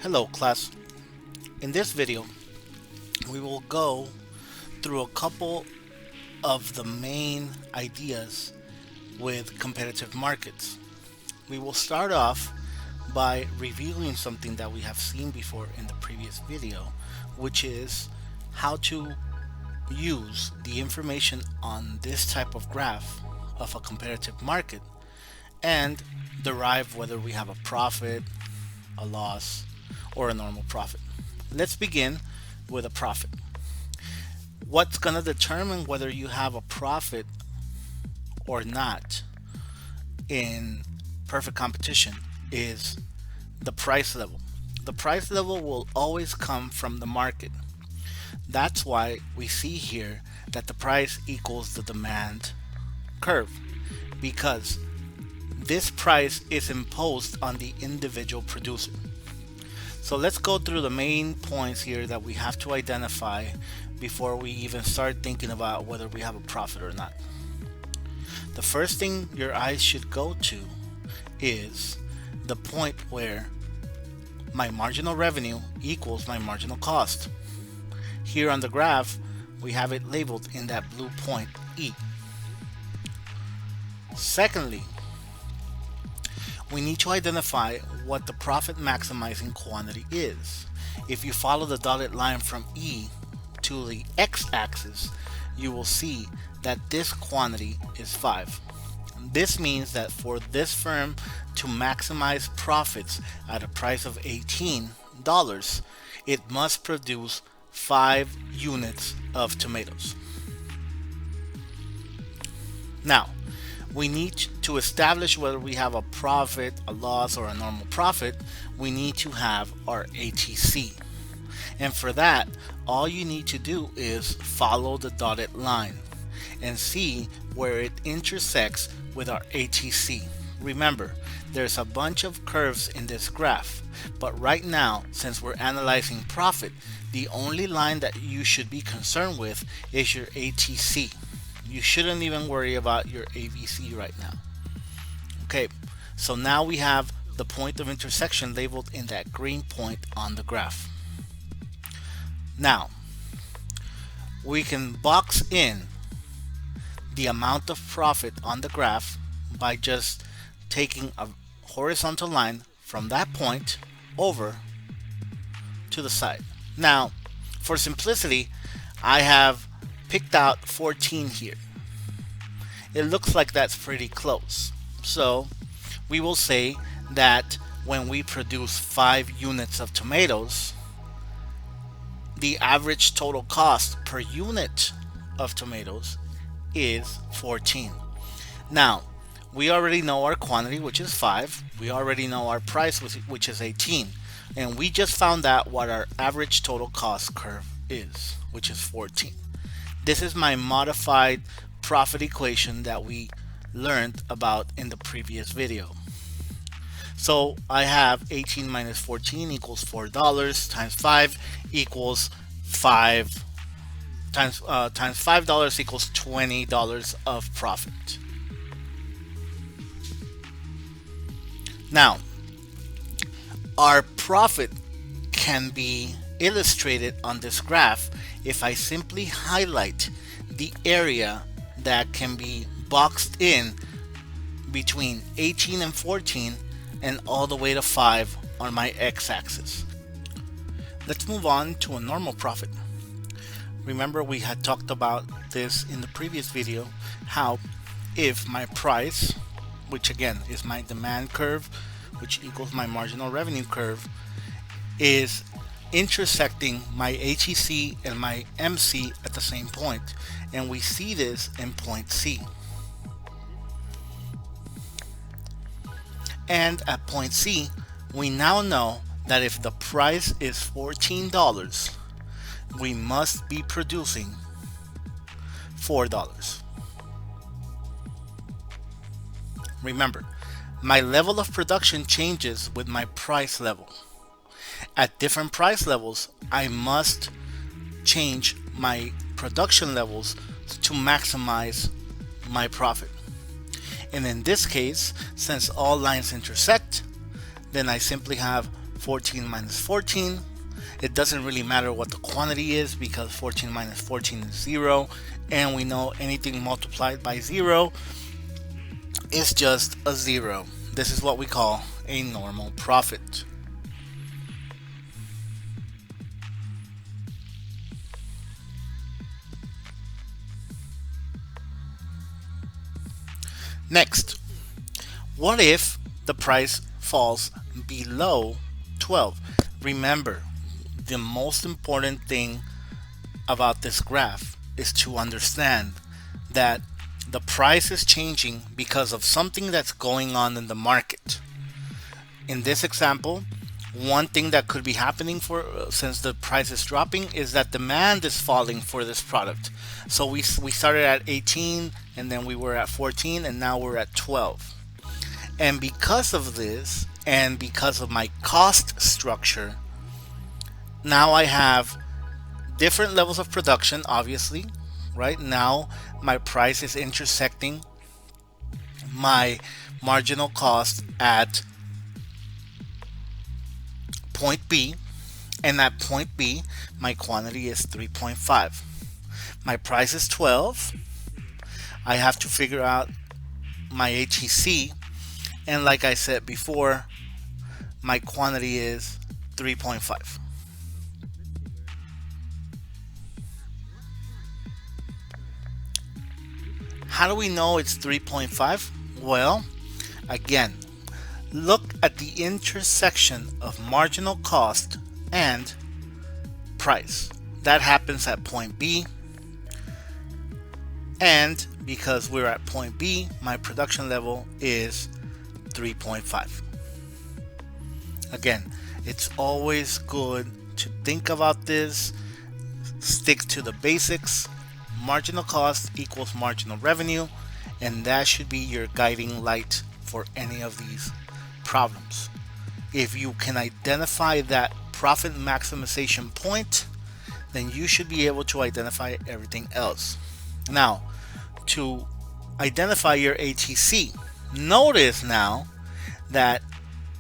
Hello class. In this video, we will go through a couple of the main ideas with competitive markets. We will start off by reviewing something that we have seen before in the previous video, which is how to use the information on this type of graph of a competitive market and derive whether we have a profit, a loss, or a normal profit. Let's begin with a profit. What's going to determine whether you have a profit or not in perfect competition is the price level. The price level will always come from the market. That's why we see here that the price equals the demand curve, because this price is imposed on the individual producer. So let's go through the main points here that we have to identify before we even start thinking about whether we have a profit or not. The first thing your eyes should go to is the point where my marginal revenue equals my marginal cost. Here on the graph, we have it labeled in that blue point E. Secondly, we need to identify what the profit maximizing quantity is. If you follow the dotted line from E to the x-axis, you will see that this quantity is 5. This means that for this firm to maximize profits at a price of $18, it must produce 5 units of tomatoes. Now, we need to establish whether we have a profit, a loss, or a normal profit. We need to have our ATC. And for that, all you need to do is follow the dotted line and see where it intersects with our ATC. Remember, there's a bunch of curves in this graph, but right now, since we're analyzing profit, the only line that you should be concerned with is your ATC. You shouldn't even worry about your AVC right now. Okay, so now we have the point of intersection labeled in that green point on the graph. Now, we can box in the amount of profit on the graph by just taking a horizontal line from that point over to the side. Now, for simplicity, I have picked out 14 here. It looks like that's pretty close. So we will say that when we produce 5 units of tomatoes, the average total cost per unit of tomatoes is 14. Now, we already know our quantity, which is 5. We already know our price, which is 18. And we just found out what our average total cost curve is, which is 14. This is my modified profit equation that we learned about in the previous video. So I have 18 minus 14 equals $4 times 5 equals 5 times $5 equals $20 of profit. Now, our profit can be illustrated on this graph if I simply highlight the area that can be boxed in between 18 and 14 and all the way to 5 on my x-axis. Let's move on to a normal profit. Remember, we had talked about this in the previous video, how if my price, which again is my demand curve, which equals my marginal revenue curve, is intersecting my HEC and my MC at the same point, and we see this in point C. And at point C, we now know that if the price is $14, we must be producing $4. Remember, my level of production changes with my price level. At different price levels, I must change my production levels to maximize my profit. And in this case, since all lines intersect, then I simply have 14 minus 14. It doesn't really matter what the quantity is because 14 minus 14 is 0, and we know anything multiplied by 0 is just a 0. This is what we call a normal profit. Next, what if the price falls below 12? Remember, the most important thing about this graph is to understand that the price is changing because of something that's going on in the market. In this example, one thing that could be happening for since the price is dropping is that demand is falling for this product. So we started at 18 and then we were at 14 and now we're at 12. And because of this and because of my cost structure, now I have different levels of production, obviously. Right now my price is intersecting my marginal cost at point B, and at point B my quantity is 3.5. My price is 12. I have to figure out my HEC, and like I said before, my quantity is 3.5. How do we know it's 3.5? Well, again, look at the intersection of marginal cost and price. That happens at point B, and because we're at point B, my production level is 3.5. Again, it's always good to think about this, stick to the basics. Marginal cost equals marginal revenue, and that should be your guiding light for any of these problems. If you can identify that profit maximization point, then you should be able to identify everything else. Now, to identify your HEC, notice now that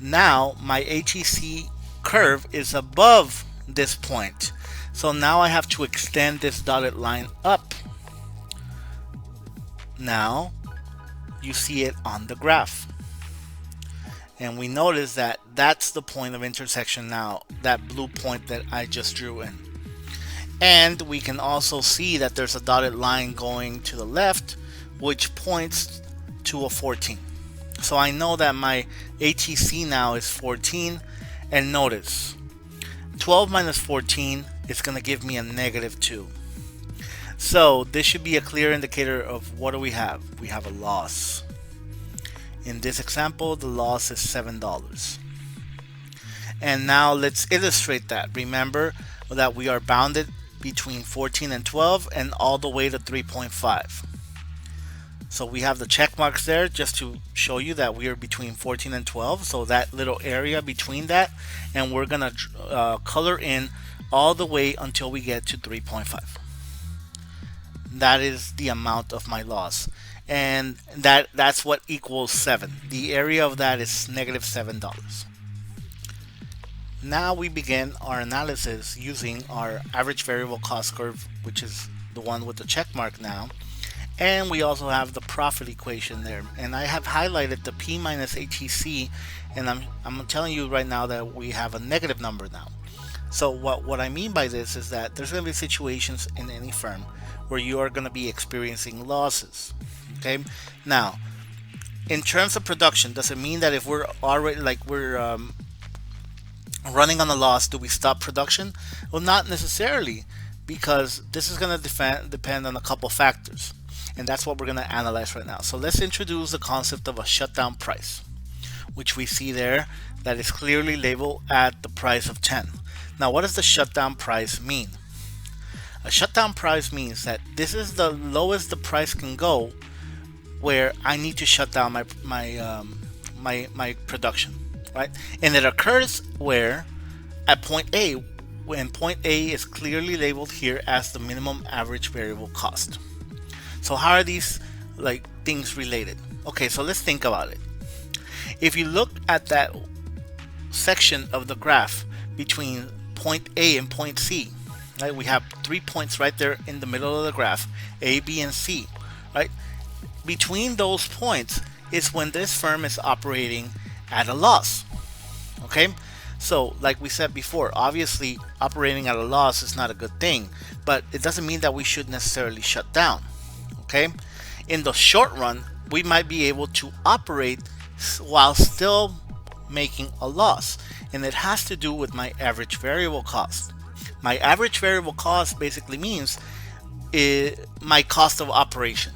now my HEC curve is above this point. So now I have to extend this dotted line up. Now you see it on the graph. And we notice that that's the point of intersection now, that blue point that I just drew in. And we can also see that there's a dotted line going to the left, which points to a 14. So I know that my HEC now is 14. And notice, 12 minus 14 is going to give me a -2. So this should be a clear indicator of what do we have? We have a loss. In this example, the loss is $7. And now let's illustrate that. Remember that we are bounded between 14 and 12 and all the way to 3.5. So we have the check marks there just to show you that we are between 14 and 12. So that little area between that, and we're gonna color in all the way until we get to 3.5. That is the amount of my loss, and that's what equals 7. The area of that is -$7. Now we begin our analysis using our average variable cost curve, which is the one with the check mark now. And we also have the profit equation there, and I have highlighted the P minus HEC, and I'm telling you right now that we have a negative number now. So what I mean by this is that there's going to be situations in any firm where you are going to be experiencing losses. Okay, now in terms of production, does it mean that if we're already running on a loss, do we stop production? Well, not necessarily, because this is going to depend on a couple factors. And that's what we're going to analyze right now. So let's introduce the concept of a shutdown price, which we see there that is clearly labeled at the price of 10. Now, what does the shutdown price mean? A shutdown price means that this is the lowest the price can go where I need to shut down my production, right? And it occurs where at point A, when point A is clearly labeled here as the minimum average variable cost. So how are these things related? Okay, so let's think about it. If you look at that section of the graph between point A and point C, right? We have 3 points right there in the middle of the graph, A, B, and C, right? Between those points is when this firm is operating at a loss. Okay, so like we said before, obviously operating at a loss is not a good thing, but it doesn't mean that we should necessarily shut down. Okay, in the short run, we might be able to operate while still making a loss, and it has to do with my average variable cost. My average variable cost basically means my cost of operation,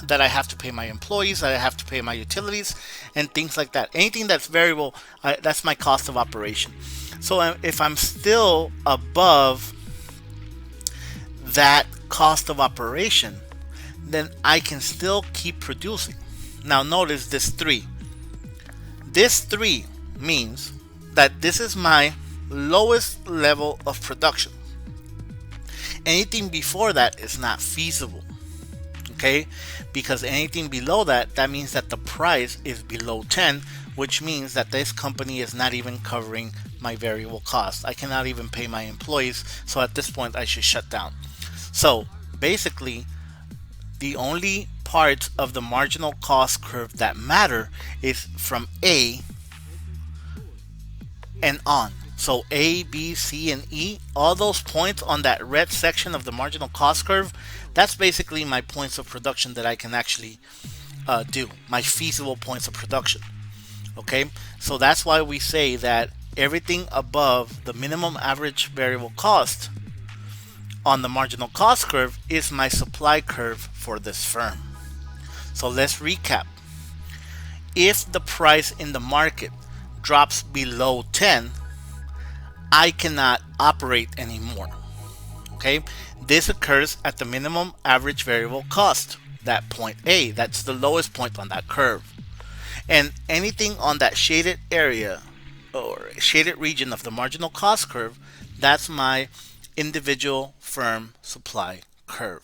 that I have to pay my employees, that I have to pay my utilities, and things like that. Anything that's variable, that's my cost of operation. So if I'm still above that cost of operation, then I can still keep producing. Now notice this 3. This 3 means that this is my lowest level of production. Anything before that is not feasible. Okay, because anything below that, that means that the price is below 10, which means that this company is not even covering my variable cost. I cannot even pay my employees, so at this point I should shut down. So basically, the only parts of the marginal cost curve that matter is from A and on. So A, B, C, and E, all those points on that red section of the marginal cost curve, that's basically my points of production that I can actually do, my feasible points of production. Okay, so that's why we say that everything above the minimum average variable cost on the marginal cost curve is my supply curve for this firm. So let's recap. If the price in the market drops below 10, I cannot operate anymore. Okay, this occurs at the minimum average variable cost, that point A. That's the lowest point on that curve. And anything on that shaded area or shaded region of the marginal cost curve, that's my individual firm supply curve.